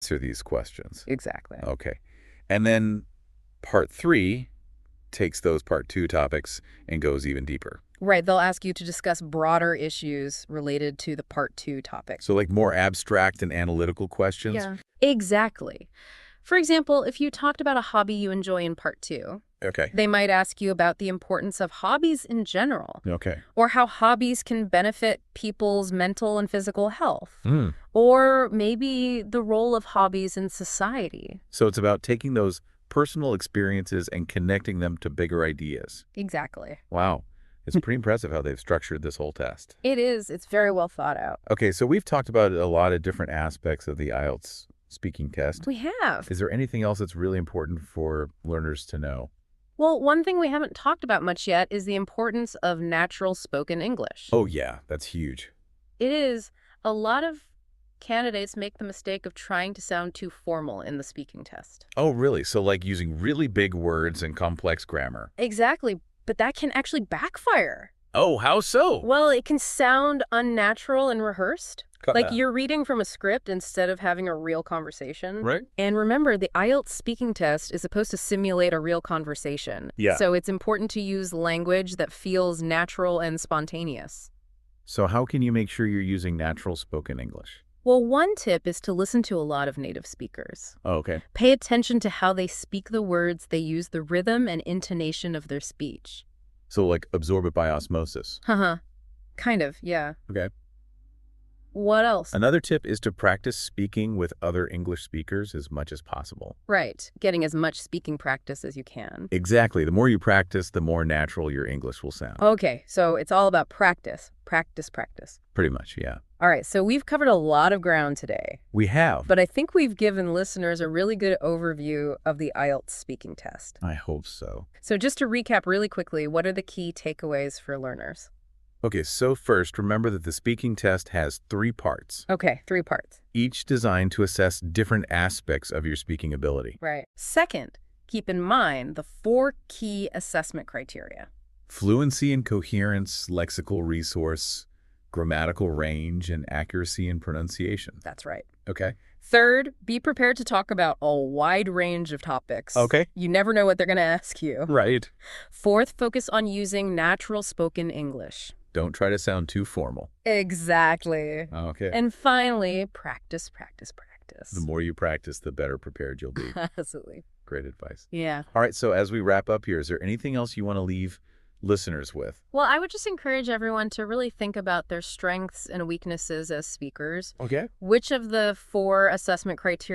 answer these questions. Exactly. Okay. And then part 3 takes those part 2 topics and goes even deeper. Right. They'll ask you to discuss broader issues related to the part 2 topic. So like more abstract and analytical questions? Yeah. Exactly. For example, if you talked about a hobby you enjoy in part 2, Okay. they might ask you about the importance of hobbies in general, Okay. or how hobbies can benefit people's mental and physical health, Hmm. or maybe the role of hobbies in society. So it's about taking those personal experiences and connecting them to bigger ideas. Exactly. Wow. It's pretty impressive how they've structured this whole test. It is. It's very well thought out. Okay, so we've talked about a lot of different aspects of the IELTS speaking test. We have. Is there anything else that's really important for learners to know? Well, one thing we haven't talked about much yet is the importance of natural spoken English. Oh, yeah, that's huge. It is. A lot of candidates make the mistake of trying to sound too formal in the speaking test. Oh, really? So like using really big words and complex grammar. Exactly, but that can actually backfire. Oh, how so? Well, it can sound unnatural and rehearsed. Like Uh, you're reading from a script instead of having a real conversation. Right? And remember, the IELTS speaking test is supposed to simulate a real conversation. Yeah. So it's important to use language that feels natural and spontaneous. So how can you make sure you're using natural spoken English? Well, one tip is to listen to a lot of native speakers. Oh, okay. Pay attention to how they speak the words, they use the rhythm and intonation of their speech. So like absorb it by osmosis. Haha. Kind of, yeah. Okay. What else? Another tip is to practice speaking with other English speakers as much as possible. Right. Getting as much speaking practice as you can. Exactly. The more you practice, the more natural your English will sound. Okay, so it's all about practice. Practice, practice. Pretty much, yeah. All right, so we've covered a lot of ground today, We have. but I think we've given listeners a really good overview of the IELTS speaking test. I hope so. So just to recap really quickly, what are the key takeaways for learners? Okay, so first, remember that the speaking test has 3 parts, Okay, 3 parts. each designed to assess different aspects of your speaking ability. Right. Second, keep in mind the 4 key assessment criteria. Fluency and coherence, lexical resource, grammatical range, and accuracy in pronunciation. That's right. Okay. Third, be prepared to talk about a wide range of topics. Okay. You never know what they're going to ask you. Right. Fourth, focus on using natural spoken English. Don't try to sound too formal. Exactly. Okay. And finally, practice, practice, practice. The more you practice, the better prepared you'll be. Absolutely. Great advice. Yeah. All right, so as we wrap up here, is there anything else you want to leave listeners with? Well, I would just encourage everyone to really think about their strengths and weaknesses as speakers. Okay. Which of the 4 assessment criteria